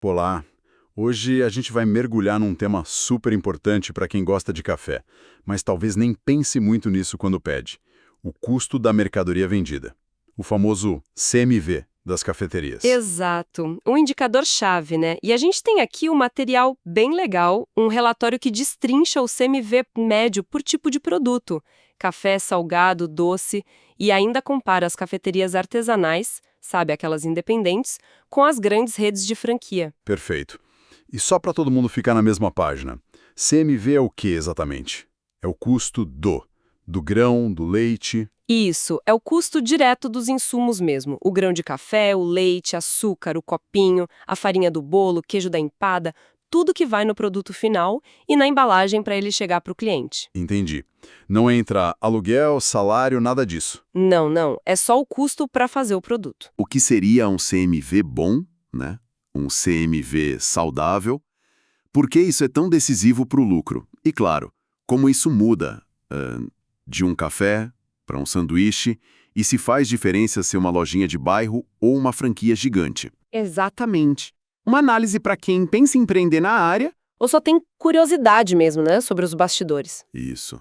Olá! Hoje a gente vai mergulhar num tema super importante para quem gosta de café, mas talvez nem pense muito nisso quando pede: o custo da mercadoria vendida. O famoso CMV das cafeterias. Exato, um indicador-chave, né? E a gente tem aqui um material bem legal, um relatório que destrincha o CMV médio por tipo de produto, café, salgado, doce, e ainda compara as cafeterias artesanais, sabe, aquelas independentes, com as grandes redes de franquia. Perfeito. E só para todo mundo ficar na mesma página, CMV é o que exatamente? É o custo do grão, do leite. Isso, é o custo direto dos insumos mesmo. O grão de café, o leite, açúcar, o copinho, a farinha do bolo, queijo da empada, tudo que vai no produto final e na embalagem para ele chegar para o cliente. Entendi. Não entra aluguel, salário, nada disso. Não, não, é só o custo para fazer o produto. O que seria um CMV bom, né? Um CMV saudável? Por que isso é tão decisivo para o lucro? E claro, como isso muda de um café para um sanduíche e se faz diferença ser uma lojinha de bairro ou uma franquia gigante. Exatamente. Uma análise para quem pensa em empreender na área. Ou só tem curiosidade mesmo, né, sobre os bastidores. Isso.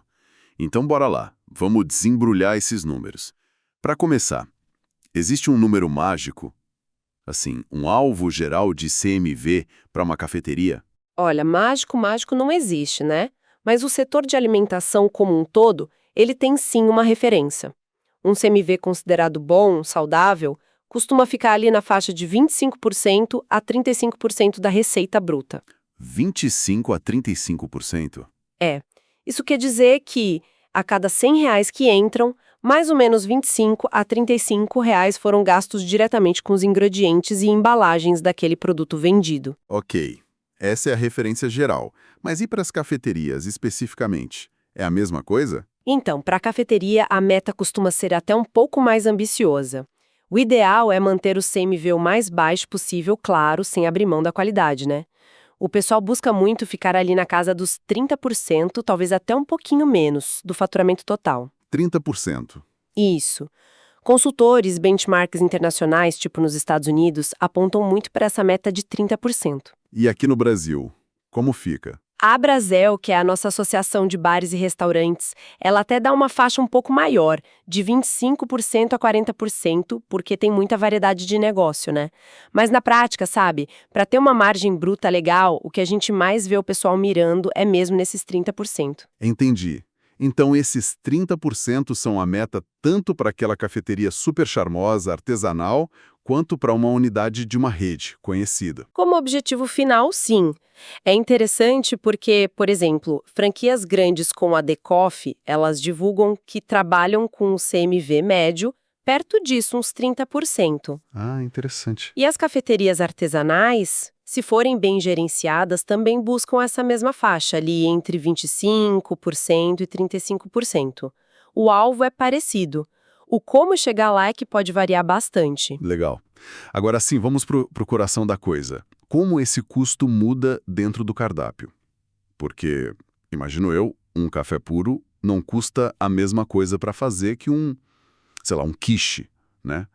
Então bora lá, vamos desembrulhar esses números. Para começar, existe um número mágico, assim, um alvo geral de CMV para uma cafeteria? Olha, mágico não existe, né? Mas o setor de alimentação como um todo, ele tem sim uma referência. Um CMV considerado bom, saudável, costuma ficar ali na faixa de 25% a 35% da receita bruta. 25 a 35%? É. Isso quer dizer que, a cada R$ 100 que entram, mais ou menos 25 a 35 reais foram gastos diretamente com os ingredientes e embalagens daquele produto vendido. Ok, essa é a referência geral. Mas e para as cafeterias, especificamente? É a mesma coisa? Então, para a cafeteria, a meta costuma ser até um pouco mais ambiciosa. O ideal é manter o CMV o mais baixo possível, claro, sem abrir mão da qualidade, né? O pessoal busca muito ficar ali na casa dos 30%, talvez até um pouquinho menos, do faturamento total. 30%. Isso. Consultores, benchmarks internacionais, tipo nos Estados Unidos, apontam muito para essa meta de 30%. E aqui no Brasil, como fica? A Brasel, que é a nossa associação de bares e restaurantes, ela até dá uma faixa um pouco maior, de 25% a 40%, porque tem muita variedade de negócio, né? Mas na prática, sabe, para ter uma margem bruta legal, o que a gente mais vê o pessoal mirando é mesmo nesses 30%. Entendi. Então esses 30% são a meta tanto para aquela cafeteria super charmosa, artesanal, quanto para uma unidade de uma rede conhecida. Como objetivo final, sim. É interessante porque, por exemplo, franquias grandes como a The Coffee, elas divulgam que trabalham com o CMV médio, perto disso, uns 30%. Ah, interessante. E as cafeterias artesanais, se forem bem gerenciadas, também buscam essa mesma faixa, ali entre 25% e 35%. O alvo é parecido. O como chegar lá é que pode variar bastante. Legal. Agora sim, vamos pro coração da coisa. Como esse custo muda dentro do cardápio? Porque, imagino eu, um café puro não custa a mesma coisa para fazer que sei lá, um quiche, né?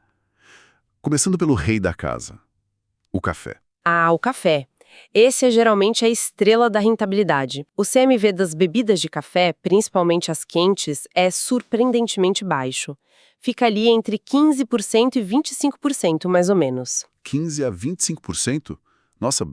Começando pelo rei da casa, o café. Ah, o café. Esse é geralmente a estrela da rentabilidade. O CMV das bebidas de café, principalmente as quentes, é surpreendentemente baixo. Fica ali entre 15% e 25%, mais ou menos. 15 a 25%? Nossa,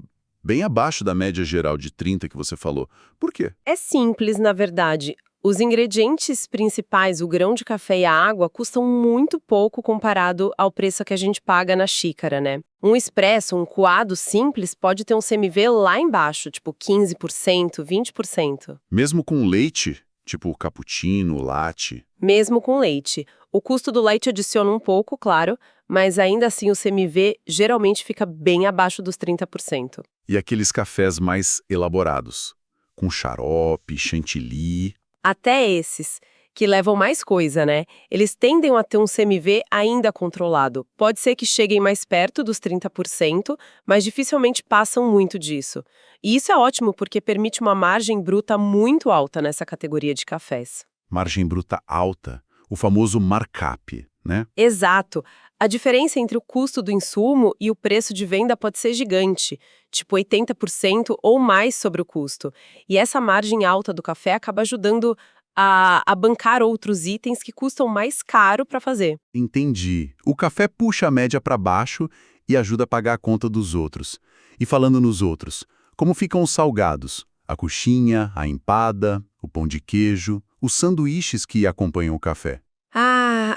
bem abaixo da média geral de 30% que você falou. Por quê? É simples, na verdade. Os ingredientes principais, o grão de café e a água, custam muito pouco comparado ao preço que a gente paga na xícara, né? Um expresso, um coado simples, pode ter um CMV lá embaixo, tipo 15%, 20%. Mesmo com leite, tipo cappuccino, latte. Mesmo com leite. O custo do leite adiciona um pouco, claro, mas ainda assim o CMV geralmente fica bem abaixo dos 30%. E aqueles cafés mais elaborados, com xarope, chantilly. Até esses, que levam mais coisa, né? Eles tendem a ter um CMV ainda controlado. Pode ser que cheguem mais perto dos 30%, mas dificilmente passam muito disso. E isso é ótimo porque permite uma margem bruta muito alta nessa categoria de cafés. Margem bruta alta. o famoso markup, né? Exato. A diferença entre o custo do insumo e o preço de venda pode ser gigante, tipo 80% ou mais sobre o custo. E essa margem alta do café acaba ajudando a bancar outros itens que custam mais caro para fazer. Entendi. O café puxa a média para baixo e ajuda a pagar a conta dos outros. E falando nos outros, como ficam os salgados? A coxinha, a empada, o pão de queijo, os sanduíches que acompanham o café.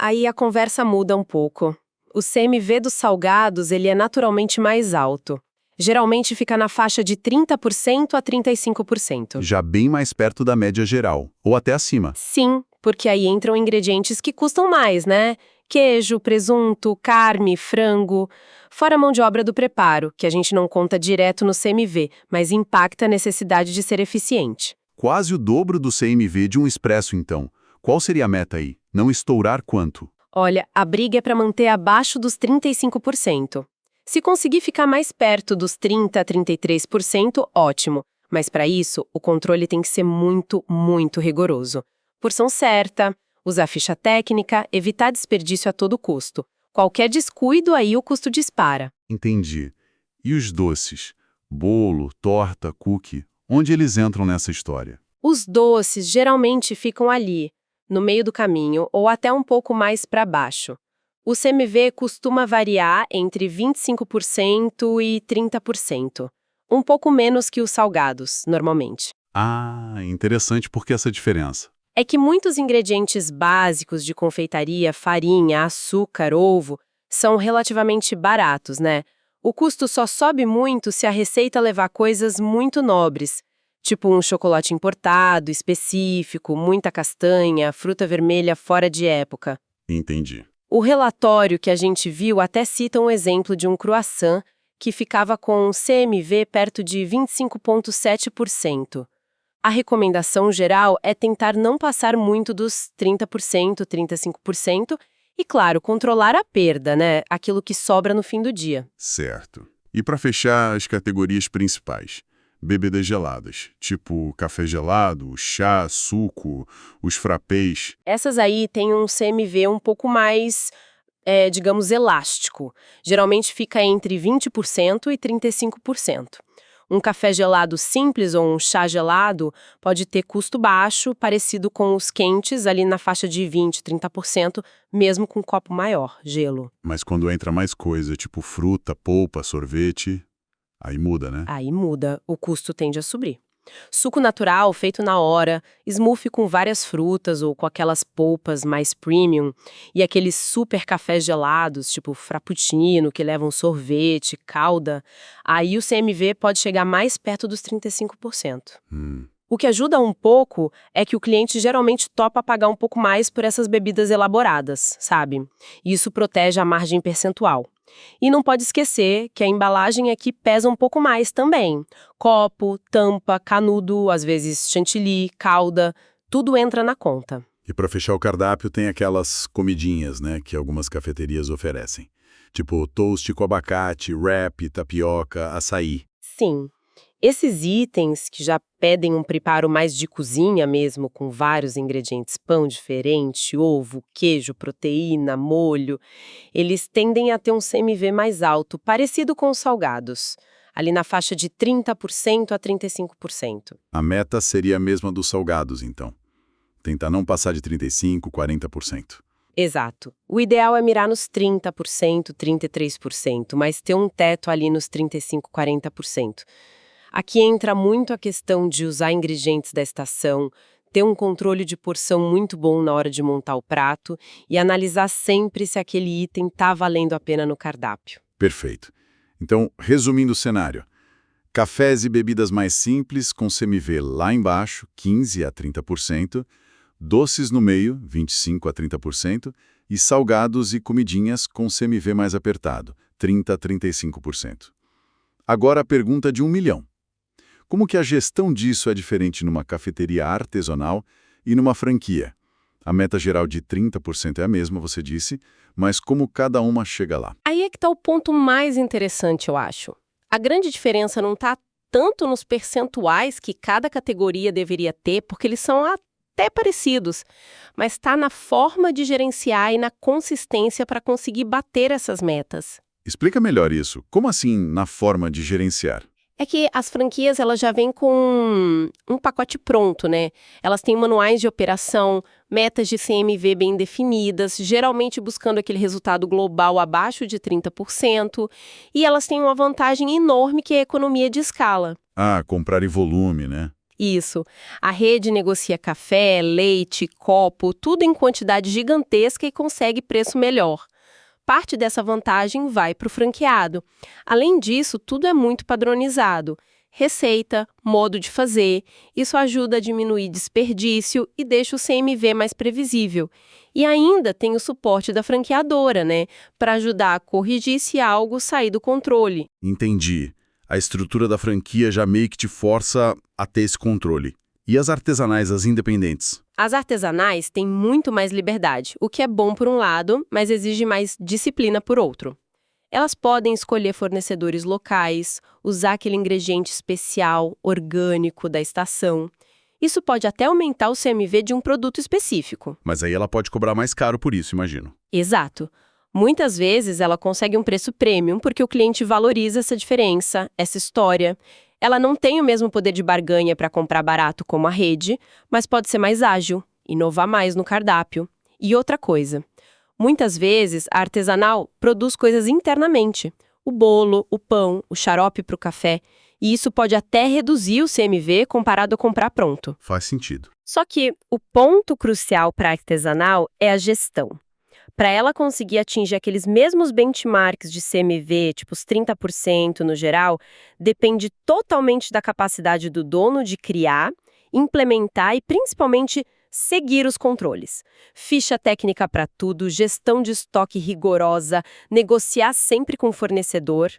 Aí a conversa muda um pouco. O CMV dos salgados, ele é naturalmente mais alto. Geralmente fica na faixa de 30% a 35%. Já bem mais perto da média geral, ou até acima. Sim, porque aí entram ingredientes que custam mais, né? Queijo, presunto, carne, frango. Fora a mão de obra do preparo, que a gente não conta direto no CMV, mas impacta a necessidade de ser eficiente. Quase o dobro do CMV de um expresso, então. Qual seria a meta aí? Não estourar quanto? Olha, a briga é para manter abaixo dos 35%. Se conseguir ficar mais perto dos 30% a 33%, ótimo. Mas para isso, o controle tem que ser muito, muito rigoroso. Porção certa, usar ficha técnica, evitar desperdício a todo custo. Qualquer descuido, aí o custo dispara. Entendi. E os doces? Bolo, torta, cookie? Onde eles entram nessa história? Os doces geralmente ficam ali, no meio do caminho ou até um pouco mais para baixo. O CMV costuma variar entre 25% e 30%. Um pouco menos que os salgados, normalmente. Ah, interessante. Por que essa diferença? É que muitos ingredientes básicos de confeitaria, farinha, açúcar, ovo, são relativamente baratos, né? O custo só sobe muito se a receita levar coisas muito nobres, tipo um chocolate importado, específico, muita castanha, fruta vermelha fora de época. Entendi. O relatório que a gente viu até cita um exemplo de um croissant que ficava com um CMV perto de 25,7%. A recomendação geral é tentar não passar muito dos 30%, 35% e, claro, controlar a perda, né? Aquilo que sobra no fim do dia. Certo. E para fechar as categorias principais? Bebidas geladas, tipo café gelado, chá, suco, os frappés. Essas aí têm um CMV um pouco mais, digamos, elástico. Geralmente fica entre 20% e 35%. Um café gelado simples ou um chá gelado pode ter custo baixo, parecido com os quentes, ali na faixa de 20%, 30%, mesmo com um copo maior, gelo. Mas quando entra mais coisa, tipo fruta, polpa, sorvete, aí muda, né? Aí muda, o custo tende a subir. Suco natural, feito na hora, smoothie com várias frutas ou com aquelas polpas mais premium, e aqueles super cafés gelados, tipo frappuccino, que levam sorvete, calda, aí o CMV pode chegar mais perto dos 35%. O que ajuda um pouco é que o cliente geralmente topa pagar um pouco mais por essas bebidas elaboradas, sabe? E isso protege a margem percentual. E não pode esquecer que a embalagem aqui pesa um pouco mais também. Copo, tampa, canudo, às vezes chantilly, calda, tudo entra na conta. E para fechar o cardápio tem aquelas comidinhas, né, que algumas cafeterias oferecem. Tipo toast com abacate, wrap, tapioca, açaí. Sim. Esses itens, que já pedem um preparo mais de cozinha mesmo, com vários ingredientes, pão diferente, ovo, queijo, proteína, molho, eles tendem a ter um CMV mais alto, parecido com os salgados, ali na faixa de 30% a 35%. A meta seria a mesma dos salgados, então. Tentar não passar de 35%, 40%. Exato. O ideal é mirar nos 30%, 33%, mas ter um teto ali nos 35%, 40%. Aqui entra muito a questão de usar ingredientes da estação, ter um controle de porção muito bom na hora de montar o prato e analisar sempre se aquele item está valendo a pena no cardápio. Perfeito. Então, resumindo o cenário, cafés e bebidas mais simples com CMV lá embaixo, 15% a 30%, doces no meio, 25% a 30%, e salgados e comidinhas com CMV mais apertado, 30% a 35%. Agora a pergunta de 1 milhão. Como que a gestão disso é diferente numa cafeteria artesanal e numa franquia? A meta geral de 30% é a mesma, você disse, mas como cada uma chega lá? Aí é que está o ponto mais interessante, eu acho. A grande diferença não está tanto nos percentuais que cada categoria deveria ter, porque eles são até parecidos, mas está na forma de gerenciar e na consistência para conseguir bater essas metas. Explica melhor isso. Como assim, na forma de gerenciar? É que as franquias elas já vêm com um pacote pronto, né? Elas têm manuais de operação, metas de CMV bem definidas, geralmente buscando aquele resultado global abaixo de 30%, e elas têm uma vantagem enorme que é a economia de escala. Ah, comprar em volume, né? Isso. A rede negocia café, leite, copo, tudo em quantidade gigantesca e consegue preço melhor. Parte dessa vantagem vai para o franqueado. Além disso, tudo é muito padronizado. Receita, modo de fazer, isso ajuda a diminuir desperdício e deixa o CMV mais previsível. E ainda tem o suporte da franqueadora, né? Para ajudar a corrigir se algo sair do controle. Entendi. A estrutura da franquia já meio que te força a ter esse controle. E as artesanais, as independentes? As artesanais têm muito mais liberdade, o que é bom por um lado, mas exige mais disciplina por outro. Elas podem escolher fornecedores locais, usar aquele ingrediente especial, orgânico da estação. Isso pode até aumentar o CMV de um produto específico. Mas aí ela pode cobrar mais caro por isso, imagino. Exato. Muitas vezes ela consegue um preço premium porque o cliente valoriza essa diferença, essa história. Ela não tem o mesmo poder de barganha para comprar barato como a rede, mas pode ser mais ágil, inovar mais no cardápio. E outra coisa, muitas vezes a artesanal produz coisas internamente. O bolo, o pão, o xarope para o café. E isso pode até reduzir o CMV comparado a comprar pronto. Faz sentido. Só que o ponto crucial para a artesanal é a gestão. Para ela conseguir atingir aqueles mesmos benchmarks de CMV, tipo os 30% no geral, depende totalmente da capacidade do dono de criar, implementar e principalmente seguir os controles. Ficha técnica para tudo, gestão de estoque rigorosa, negociar sempre com o fornecedor.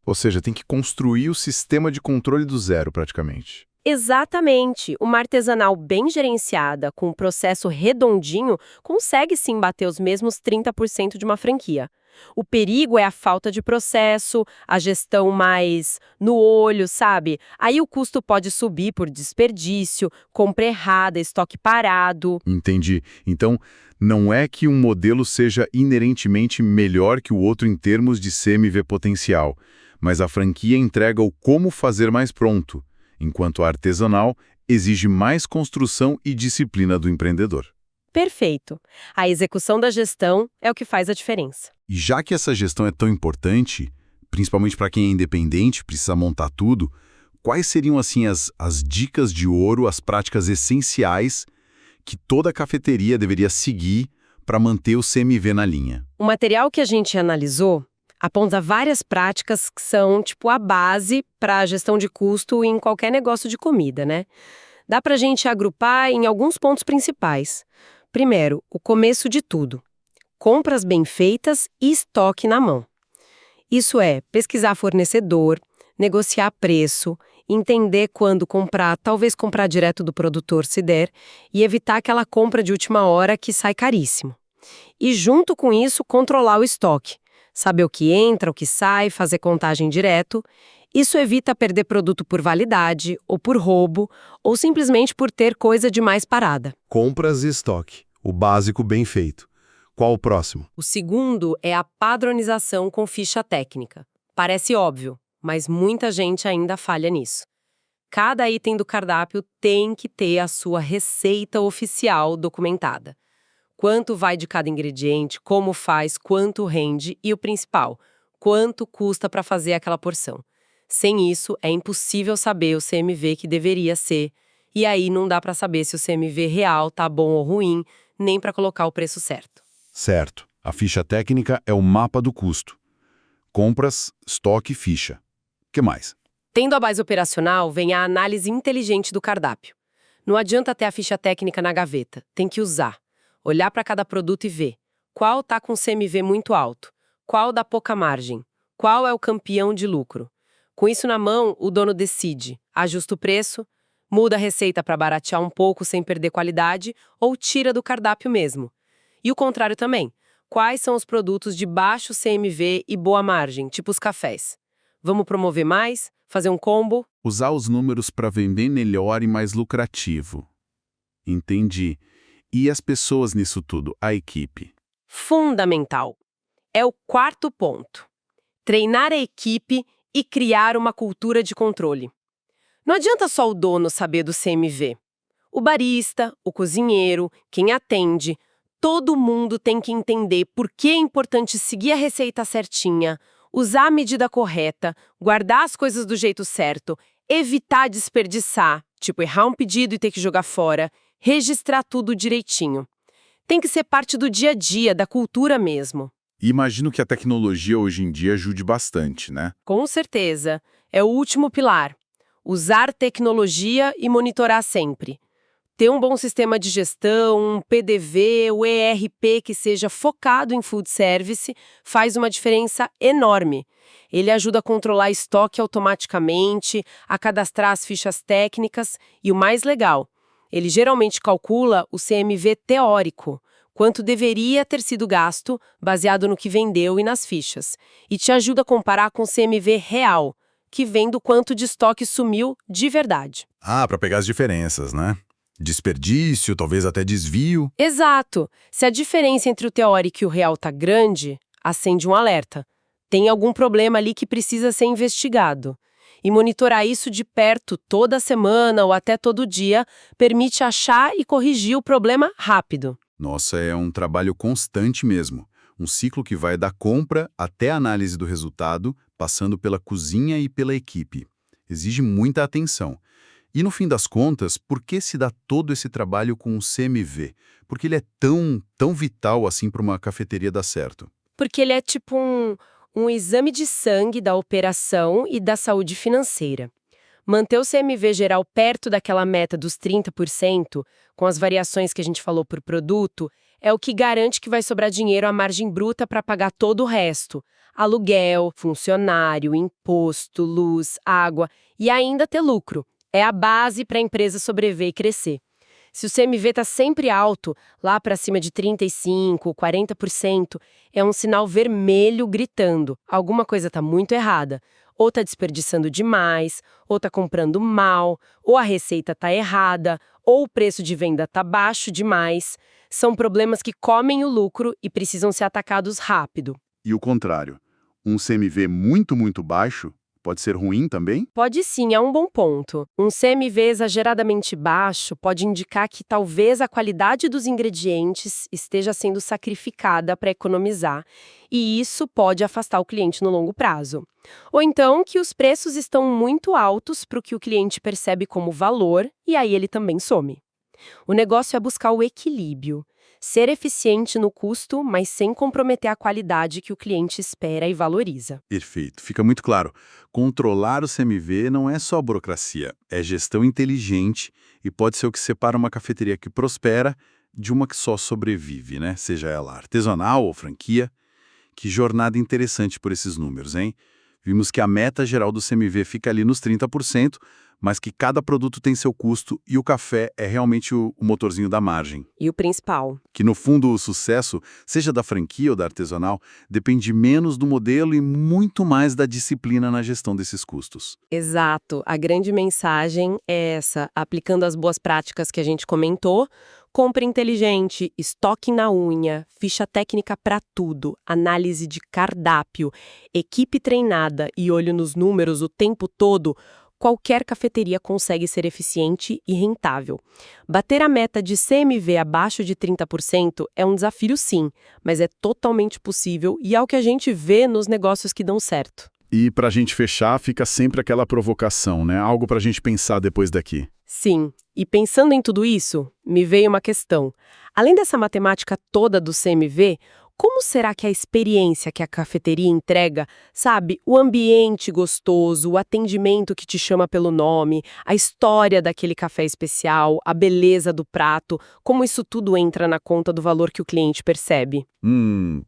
Ou seja, tem que construir o sistema de controle do zero, praticamente. Exatamente. Uma artesanal bem gerenciada, com um processo redondinho, consegue sim bater os mesmos 30% de uma franquia. O perigo é a falta de processo, a gestão mais no olho, sabe? Aí o custo pode subir por desperdício, compra errada, estoque parado. Entendi. Então, não é que um modelo seja inerentemente melhor que o outro em termos de CMV potencial, mas a franquia entrega o como fazer mais pronto, enquanto a artesanal exige mais construção e disciplina do empreendedor. Perfeito. A execução da gestão é o que faz a diferença. E já que essa gestão é tão importante, principalmente para quem é independente, precisa montar tudo, quais seriam assim as dicas de ouro, as práticas essenciais que toda cafeteria deveria seguir para manter o CMV na linha? O material que a gente analisou aponta várias práticas que são, tipo, a base para a gestão de custo em qualquer negócio de comida, né? Dá para a gente agrupar em alguns pontos principais. Primeiro, o começo de tudo. Compras bem feitas e estoque na mão. Isso é pesquisar fornecedor, negociar preço, entender quando comprar, talvez comprar direto do produtor se der, e evitar aquela compra de última hora que sai caríssimo. E junto com isso, controlar o estoque. Saber o que entra, o que sai, fazer contagem direto. Isso evita perder produto por validade, ou por roubo, ou simplesmente por ter coisa demais parada. Compras e estoque. O básico bem feito. Qual o próximo? O segundo é a padronização com ficha técnica. Parece óbvio, mas muita gente ainda falha nisso. Cada item do cardápio tem que ter a sua receita oficial documentada. Quanto vai de cada ingrediente, como faz, quanto rende e o principal, quanto custa para fazer aquela porção. Sem isso, é impossível saber o CMV que deveria ser, e aí não dá para saber se o CMV real tá bom ou ruim, nem para colocar o preço certo. Certo. A ficha técnica é o mapa do custo. Compras, estoque e ficha. O que mais? Tendo a base operacional, vem a análise inteligente do cardápio. Não adianta ter a ficha técnica na gaveta, tem que usar. Olhar para cada produto e ver qual está com CMV muito alto, qual dá pouca margem, qual é o campeão de lucro. Com isso na mão, o dono decide, ajusta o preço, muda a receita para baratear um pouco sem perder qualidade ou tira do cardápio mesmo. E o contrário também, quais são os produtos de baixo CMV e boa margem, tipo os cafés. Vamos promover mais? Fazer um combo? Usar os números para vender melhor e mais lucrativo. Entendi. E as pessoas nisso tudo, a equipe? Fundamental. É o quarto ponto. Treinar a equipe e criar uma cultura de controle. Não adianta só o dono saber do CMV. O barista, o cozinheiro, quem atende, todo mundo tem que entender por que é importante seguir a receita certinha, usar a medida correta, guardar as coisas do jeito certo, evitar desperdiçar, tipo errar um pedido e ter que jogar fora, registrar tudo direitinho. Tem que ser parte do dia a dia, da cultura mesmo. E imagino que a tecnologia hoje em dia ajude bastante, né? Com certeza. É o último pilar. Usar tecnologia e monitorar sempre. Ter um bom sistema de gestão, um PDV, o ERP que seja focado em food service faz uma diferença enorme. Ele ajuda a controlar estoque automaticamente, a cadastrar as fichas técnicas e o mais legal, ele geralmente calcula o CMV teórico, quanto deveria ter sido gasto, baseado no que vendeu e nas fichas, e te ajuda a comparar com o CMV real, que vem do quanto de estoque sumiu de verdade. Ah, para pegar as diferenças, né? Desperdício, talvez até desvio. Exato! Se a diferença entre o teórico e o real tá grande, acende um alerta. Tem algum problema ali que precisa ser investigado. E monitorar isso de perto toda semana ou até todo dia permite achar e corrigir o problema rápido. Nossa, é um trabalho constante mesmo. Um ciclo que vai da compra até a análise do resultado, passando pela cozinha e pela equipe. Exige muita atenção. E no fim das contas, por que se dá todo esse trabalho com o CMV? Porque ele é tão vital assim para uma cafeteria dar certo. Porque ele é tipo um exame de sangue da operação e da saúde financeira. Manter o CMV geral perto daquela meta dos 30%, com as variações que a gente falou por produto, é o que garante que vai sobrar dinheiro à margem bruta para pagar todo o resto. Aluguel, funcionário, imposto, luz, água e ainda ter lucro. É a base para a empresa sobreviver e crescer. Se o CMV está sempre alto, lá para cima de 35%, 40%, é um sinal vermelho gritando. Alguma coisa está muito errada. Ou está desperdiçando demais, ou está comprando mal, ou a receita está errada, ou o preço de venda está baixo demais. São problemas que comem o lucro e precisam ser atacados rápido. E o contrário, um CMV muito baixo pode ser ruim também? Pode sim, é um bom ponto. Um CMV exageradamente baixo pode indicar que talvez a qualidade dos ingredientes esteja sendo sacrificada para economizar, e isso pode afastar o cliente no longo prazo. Ou então que os preços estão muito altos para o que o cliente percebe como valor, e aí ele também some. O negócio é buscar o equilíbrio. Ser eficiente no custo, mas sem comprometer a qualidade que o cliente espera e valoriza. Perfeito, fica muito claro. Controlar o CMV não é só burocracia, é gestão inteligente e pode ser o que separa uma cafeteria que prospera de uma que só sobrevive, né? Seja ela artesanal ou franquia. Que jornada interessante por esses números, hein? Vimos que a meta geral do CMV fica ali nos 30%, mas que cada produto tem seu custo e o café é realmente o motorzinho da margem. E o principal? Que no fundo o sucesso, seja da franquia ou da artesanal, depende menos do modelo e muito mais da disciplina na gestão desses custos. Exato. A grande mensagem é essa, aplicando as boas práticas que a gente comentou, compra inteligente, estoque na unha, ficha técnica para tudo, análise de cardápio, equipe treinada e olho nos números o tempo todo, qualquer cafeteria consegue ser eficiente e rentável. Bater a meta de CMV abaixo de 30% é um desafio sim, mas é totalmente possível e é o que a gente vê nos negócios que dão certo. E para a gente fechar, fica sempre aquela provocação, né? Algo para a gente pensar depois daqui. Sim, e pensando em tudo isso, me veio uma questão. Além dessa matemática toda do CMV, como será que a experiência que a cafeteria entrega, sabe, o ambiente gostoso, o atendimento que te chama pelo nome, a história daquele café especial, a beleza do prato, como isso tudo entra na conta do valor que o cliente percebe?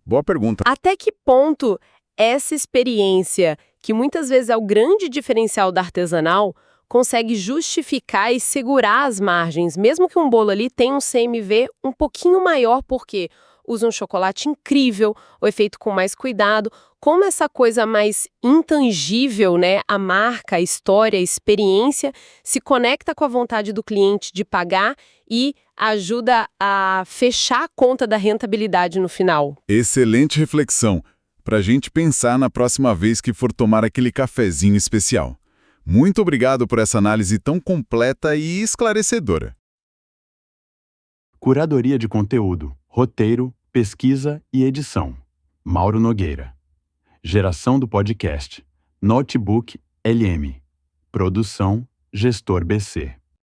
Boa pergunta. Até que ponto essa experiência, que muitas vezes é o grande diferencial da artesanal, consegue justificar e segurar as margens, mesmo que um bolo ali tenha um CMV um pouquinho maior, porque usa um chocolate incrível, ou é feito com mais cuidado, como essa coisa mais intangível, né, a marca, a história, a experiência, se conecta com a vontade do cliente de pagar e ajuda a fechar a conta da rentabilidade no final. Excelente reflexão, para a gente pensar na próxima vez que for tomar aquele cafezinho especial. Muito obrigado por essa análise tão completa e esclarecedora. Curadoria de conteúdo, roteiro, pesquisa e edição. Mauro Nogueira. Geração do podcast. Notebook LM. Produção Gestor BC.